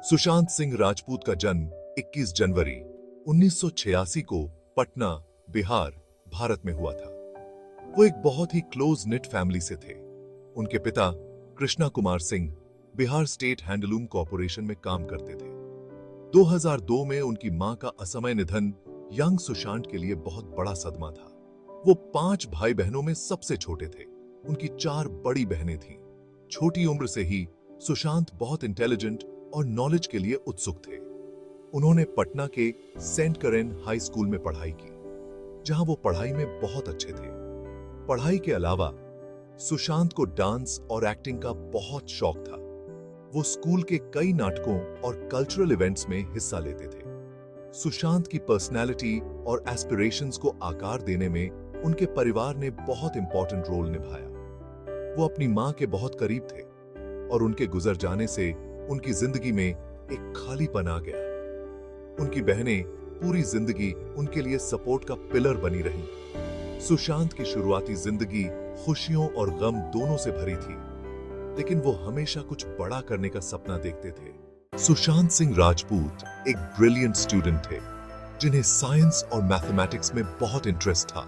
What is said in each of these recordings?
सुशांत सिंह राजपूत का जन्म 21 जनवरी 1986 को पटना, बिहार, भारत में हुआ था। वो एक बहुत ही क्लोज निट फैमिली से थे। उनके पिता Krishna Kumar Singh Bihar state handloom corporation में काम करते थे। 2002 में उनकी मां का असमय निधन यंग सुशांत के लिए बहुत बड़ा सदमा था। वो 5 भाई बहनों में सबसे छोटे थे। उनकी 4 बड़ी बहनें थीं। छोटी उम्र से ही सुशांत बहुत इंटेलिजेंट और नॉलेज के लिए उत्सुक थे। उन्होंने पटना के सेंट करेन हाई स्कूल में पढ़ाई की, जहां वो पढ़ाई में बहुत अच्छे थे। पढ़ाई के अलावा सुशांत को डांस और एक्टिंग का बहुत शौक था। वो स्कूल के कई नाटकों और कल्चरल इवेंट्स में हिस्सा लेते थे। सुशांत की पर्सनैलिटी और एस्पिरेशंस को आकार देने में उनके परिवार ने बहुत इंपॉर्टेंट रोल निभाया। वो अपनी मां के बहुत करीब थे और उनके गुजर जाने से उनकी जिंदगी में एक खालीपन आ गया। उनकी बहनें पूरी जिंदगी उनके लिए सपोर्ट का पिलर बनी रहीं। सुशांत की शुरुआती जिंदगी खुशियों और गम दोनों से भरी थी, लेकिन वो हमेशा कुछ बड़ा करने का सपना देखते थे। सुशांत सिंह राजपूत एक ब्रिलियंट स्टूडेंट थे, जिन्हें साइंस और मैथमेटिक्स में बहुत इंटरेस्ट था।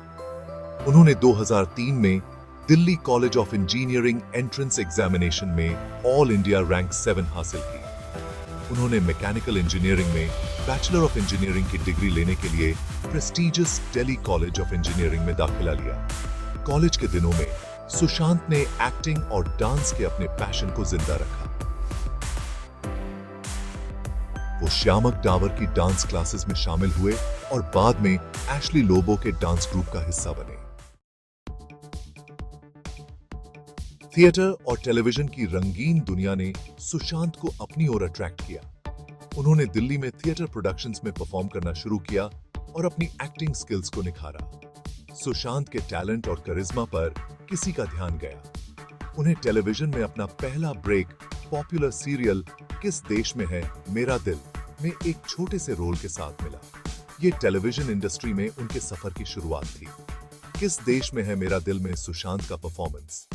उन्होंने 2003 में Delhi college of engineering entrance examination में ऑल इंडिया रैंक 7 हासिल की। उन्होंने मैकेनिकल इंजीनियरिंग में बैचलर ऑफ इंजीनियरिंग की डिग्री लेने के लिए prestigious Delhi college of engineering में दाखिला लिया। कॉलेज के दिनों में सुशांत ने एक्टिंग और डांस के अपने पैशन को जिंदा रखा। वो श्यामक डावर की डांस क्लासेस में शामिल हुए और बाद में एशली लोबो के डांस ग्रुप का हिस्सा बने। थिएटर और टेलीविजन की रंगीन दुनिया ने सुशांत को अपनी ओर अट्रैक्ट किया। उन्होंने दिल्ली में थिएटर प्रोडक्शंस में परफॉर्म करना शुरू किया और अपनी एक्टिंग स्किल्स को निखारा। सुशांत के टैलेंट और करिश्मा पर किसी का ध्यान गया। उन्हें टेलीविजन में अपना पहला ब्रेक पॉपुलर सीरियल किस देश में है मेरा दिल में एक छोटे से रोल के साथ मिला। ये टेलीविजन इंडस्ट्री में उनके सफर की शुरुआत थी। किस देश में है मेरा दिल में सुशांत का परफॉर्मेंस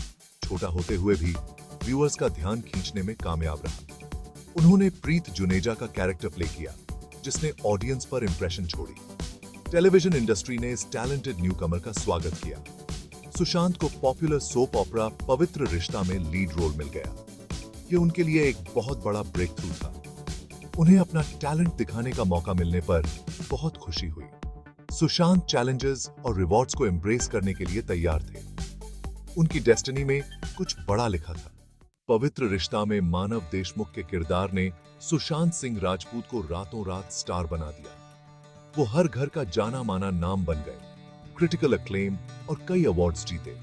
छोटा होते हुए भी व्यूअर्स का ध्यान खींचने में कामयाब रहा। उन्होंने प्रीत जुनेजा का कैरेक्टर प्ले किया, जिसने ऑडियंस पर इंप्रेशन छोड़ी। टेलीविजन इंडस्ट्री ने इस टैलेंटेड न्यूकमर का स्वागत किया। सुशांत को पॉपुलर सोप ऑपरा पवित्र रिश्ता में लीड रोल मिल गया। ये उनके लिए एक बहुत बड़ा ब्रेक थ्रू था। उन्हें अपना टैलेंट दिखाने का मौका मिलने पर बहुत खुशी हुई। सुशांत चैलेंजेस और रिवॉर्ड्स को एम्ब्रेस करने के लिए तैयार थे। उनकी डेस्टिनी में कुछ बड़ा लिखा था। पवित्र रिश्ता में मानव देशमुख के किरदार ने सुशांत सिंह राजपूत को रातों रात स्टार बना दिया। वो हर घर का जाना माना नाम बन गए, क्रिटिकल अक्लेम और कई अवार्ड्स जीते।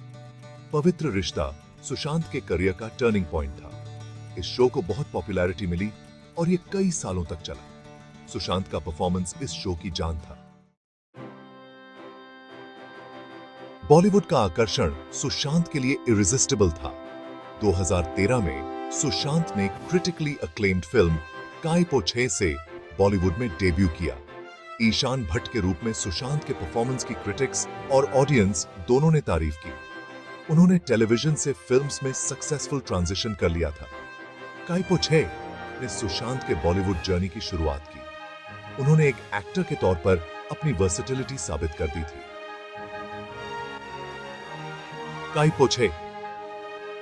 पवित्र रिश्ता सुशांत के करियर का टर्निंग पॉइंट था। इस शो को बहुत पॉपुलैरिटी मिली और ये कई सालों तक चला। सुशांत का परफॉर्मेंस इस शो की जान था। बॉलीवुड का आकर्षण सुशांत के लिए इरिजिस्टिबल था। 2013 में सुशांत ने क्रिटिकली अक्लेम्ड फिल्म काई पो छे से बॉलीवुड में डेब्यू किया। ईशान भट्ट के रूप में सुशांत के परफॉर्मेंस की क्रिटिक्स और ऑडियंस दोनों ने तारीफ की। उन्होंने टेलीविजन से फिल्म्स में सक्सेसफुल ट्रांजिशन कर लिया था। काई पो छे ने सुशांत के बॉलीवुड जर्नी की शुरुआत की। उन्होंने एक एक्टर के तौर पर अपनी वर्सेटिलिटी साबित कर दी थी। काई पो छे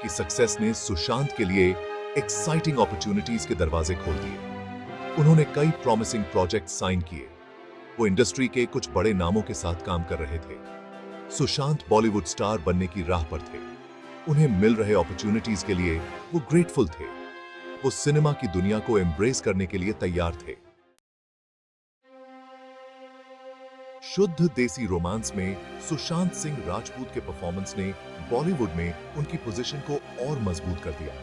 की सक्सेस ने सुशांत के लिए एक्साइटिंग अपॉर्चुनिटीज के दरवाजे खोल दिए। उन्होंने कई प्रॉमिसिंग प्रोजेक्ट साइन किए। वो इंडस्ट्री के कुछ बड़े नामों के साथ काम कर रहे थे। सुशांत बॉलीवुड स्टार बनने की राह पर थे। उन्हें मिल रहे अपॉर्चुनिटीज के लिए वो ग्रेटफुल थे। वो सिनेमा की दुनिया को एम्ब्रेस करने के लिए तैयार थे। शुद्ध देसी रोमांस में सुशांत सिंह राजपूत के परफॉर्मेंस ने बॉलीवुड में उनकी पोजीशन को और मजबूत कर दिया।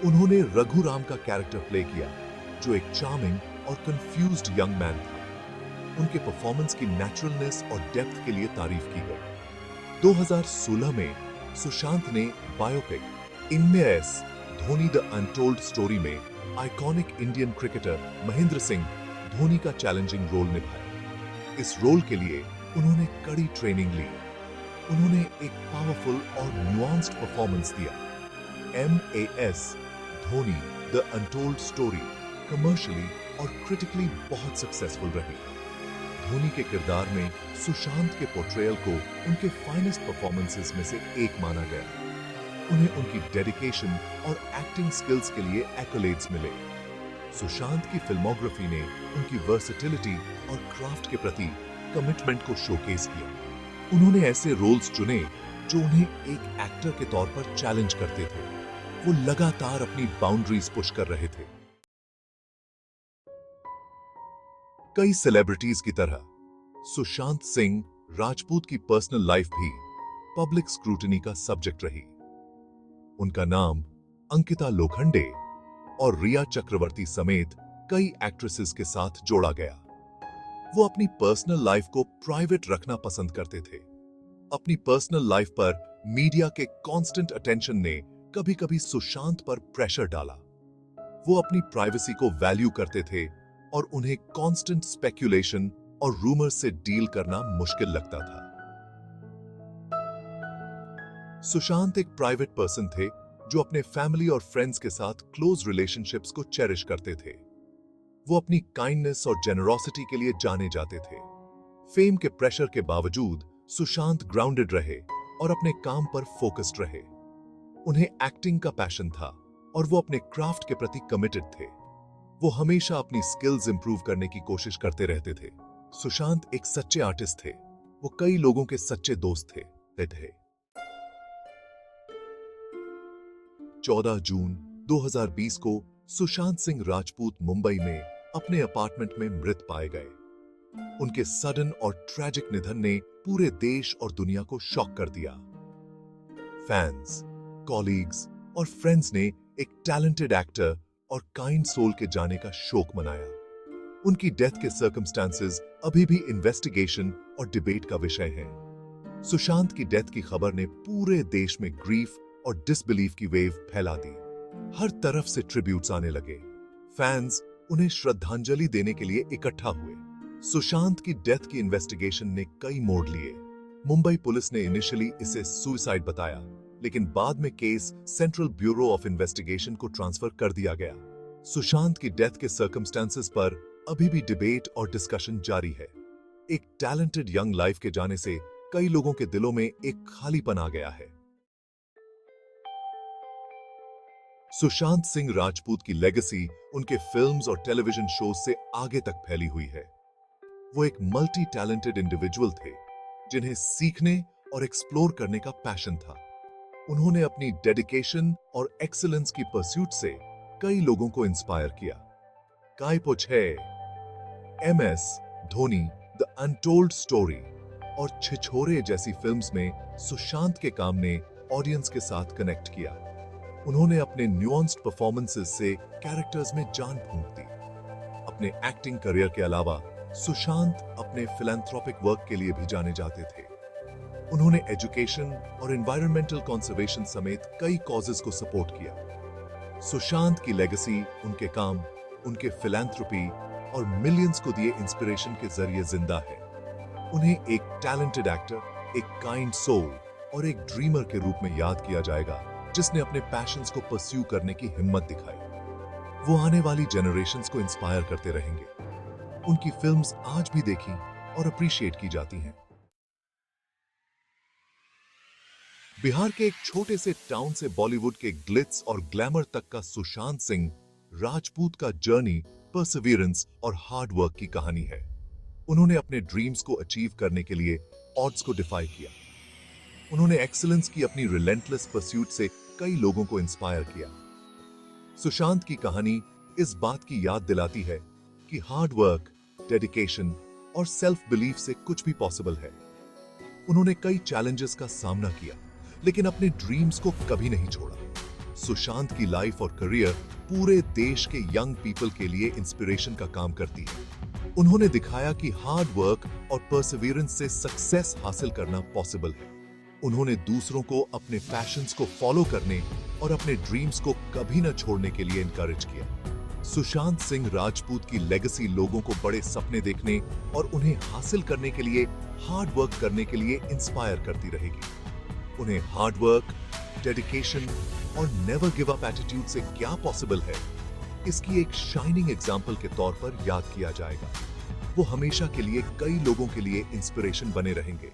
उन्होंने रघुराम का कैरेक्टर प्ले किया, जो एक चार्मिंग और कंफ्यूज्ड यंग मैन था। उनके परफॉर्मेंस की नेचुरलनेस और डेप्थ के लिए तारीफ की गई। 2016 में सुशांत ने बायोपिक इनमें S Dhoni the untold story में iconic Indian cricketer Mahendra Singh Dhoni का चैलेंजिंग रोल निभाया। इस रोल के लिए उन्होंने कड़ी ट्रेनिंग ली। उन्होंने एक पावरफुल और न्यूआंस्ड परफॉर्मेंस दिया। MAS Dhoni the untold story commercially और क्रिटिकली बहुत सक्सेसफुल रही। धोनी के किरदार में सुशांत के पोर्ट्रेयल को उनके फाइनेस्ट परफॉर्मेंसेस में से एक माना गया। उन्हें उनकी डेडिकेशन और एक्टिंग स्किल्स के लिए एक्कोलेड्स मिले। सुशांत की फिल्मोग्राफी ने उनकी वर्सेटिलिटी और क्राफ्ट के प्रति कमिटमेंट को शोकेस किया। उन्होंने ऐसे रोल्स चुने जो उन्हें एक एक्टर के तौर पर चैलेंज करते थे। वो लगातार अपनी बाउंड्रीज पुश कर रहे थे। कई सेलिब्रिटीज की तरह सुशांत सिंह राजपूत की पर्सनल लाइफ भी पब्लिक स्क्रूटनी का सब्जेक्ट रही। उनका नाम अंकिता लोखंडे और रिया चक्रवर्ती समेत कई एक्ट्रेसेस के साथ जोड़ा गया। वो अपनी पर्सनल लाइफ को प्राइवेट रखना पसंद करते थे। अपनी पर्सनल लाइफ पर मीडिया के कांस्टेंट अटेंशन ने कभी-कभी सुशांत पर प्रेशर डाला। वो अपनी प्राइवेसी को वैल्यू करते थे और उन्हें कांस्टेंट स्पेक्यूलेशन और रूमर्स से डील करना मुश्किल लगता था। सुशांत एक प्राइवेट पर्सन थे जो अपने फैमिली और फ्रेंड्स के साथ क्लोज रिलेशनशिप्स को चेरिश करते थे। वो अपनी काइंडनेस और जेनरोसिटी के लिए जाने जाते थे। फेम के प्रेशर के बावजूद सुशांत ग्राउंडेड रहे और अपने काम पर फोकस्ड रहे। उन्हें एक्टिंग का पैशन था और वो अपने क्राफ्ट के प्रति कमिटेड थे। वो हमेशा अपनी स्किल्स इंप्रूव करने की कोशिश करते रहते थे। सुशांत एक सच्चे आर्टिस्ट थे। वो कई लोगों के सच्चे दोस्त थे। 14 जून 2020 को सुशांत सिंह राजपूत मुंबई में अपने अपार्टमेंट में मृत पाए गए। उनके सडन और ट्रैजिक निधन ने पूरे देश और दुनिया को शॉक कर दिया। फैंस, कॉलीग्स और फ्रेंड्स ने एक टैलेंटेड एक्टर और काइंड सोल के जाने का शोक मनाया। उनकी डेथ के सर्कमस्टांसेस अभी भी इन्वेस्टिगेशन और डिबेट का विषय हैं। सुशांत की डेथ की खबर ने पूरे देश में ग्रीफ और डिसबिलीफ की वेव फैला दी। हर तरफ से ट्रिब्यूट्स आने लगे। फैंस उन्हें श्रद्धांजलि देने के लिए इकट्ठा हुए। सुशांत की डेथ की इन्वेस्टिगेशन ने कई मोड़ लिए। मुंबई पुलिस ने इनिशियली इसे सुसाइड बताया, लेकिन बाद में case central bureau of investigation को ट्रांसफर कर दिया गया। सुशांत की डेथ के सर्कमस्टेंसेस पर अभी भी डिबेट और डिस्कशन जारी है। एक टैलेंटेड यंग लाइफ के जाने से कई लोगों के दिलों में एक खालीपन आ गया है। सुशांत सिंह राजपूत की लेगेसी उनके फिल्म्स और टेलीविजन शोज से आगे तक फैली हुई है। वो एक मल्टी टैलेंटेड इंडिविजुअल थे जिन्हें सीखने और एक्सप्लोर करने का पैशन था। उन्होंने अपनी डेडिकेशन और एक्सीलेंस की परस्यूट से कई लोगों को इंस्पायर किया। काय पोछे, MS Dhoni, the untold story और छिछोरे जैसी फिल्म्स में सुशांत के काम ने ऑडियंस के साथ कनेक्ट किया। उन्होंने अपने न्यूआंस्ड परफॉर्मेंसेस से कैरेक्टर्स में जान फूंक दी। अपने एक्टिंग करियर के अलावा सुशांत अपने फिलैंथ्रोपिक वर्क के लिए भी जाने जाते थे। उन्होंने एजुकेशन और एनवायरमेंटल कंजर्वेशन समेत कई कॉजेस को सपोर्ट किया। सुशांत की लेगेसी उनके काम, उनके फिलैंथ्रोपी और मिलियंस को दिए इंस्पिरेशन के जरिए जिंदा है। उन्हें एक टैलेंटेड एक्टर, एक काइंड सोल और एक ड्रीमर के रूप में याद किया जाएगा जिसने अपने पैशंस को परस्यू करने की हिम्मत दिखाई। वो आने वाली जनरेशंस को इंस्पायर करते रहेंगे। उनकी फिल्म्स आज भी देखी और अप्रिशिएट की जाती हैं। बिहार के एक छोटे से टाउन से बॉलीवुड के ग्लिट्स और ग्लैमर तक का सुशांत सिंह राजपूत का जर्नी, परसिवियरेंस और हार्ड वर्क की कहानी है। उन्होंने अपने ड्रीम्स को अचीव करने के लिए ऑड्स को डिफाई किया। उन्होंने एक्सीलेंस की अपनी रिलेंटलेस परस्यूट से कई लोगों को इंस्पायर किया। सुशांत की कहानी इस बात की याद दिलाती है कि हार्ड वर्क, डेडिकेशन और सेल्फ बिलीफ से कुछ भी पॉसिबल है। उन्होंने कई चैलेंजेस का सामना किया, लेकिन अपने ड्रीम्स को कभी नहीं छोड़ा। सुशांत की लाइफ और करियर पूरे देश के यंग पीपल के लिए इंस्पिरेशन का काम करती है। उन्होंने दिखाया कि हार्ड वर्क और परसिवियरेंस से सक्सेस हासिल करना पॉसिबल है। उन्होंने दूसरों को अपने पैशंस को फॉलो करने और अपने ड्रीम्स को कभी न छोड़ने के लिए इनकरेज किया। सुशांत सिंह राजपूत की लेगेसी लोगों को बड़े सपने देखने और उन्हें हासिल करने के लिए हार्ड वर्क करने के लिए इंस्पायर करती रहेगी। उन्हें हार्ड वर्क, डेडिकेशन और नेवर गिव अप एटीट्यूड से क्या पॉसिबल है, इसकी एक शाइनिंग एग्जाम्पल के तौर पर याद किया जाएगा। वो हमेशा के लिए कई लोगों के लिए इंस्पिरेशन बने रहेंगे।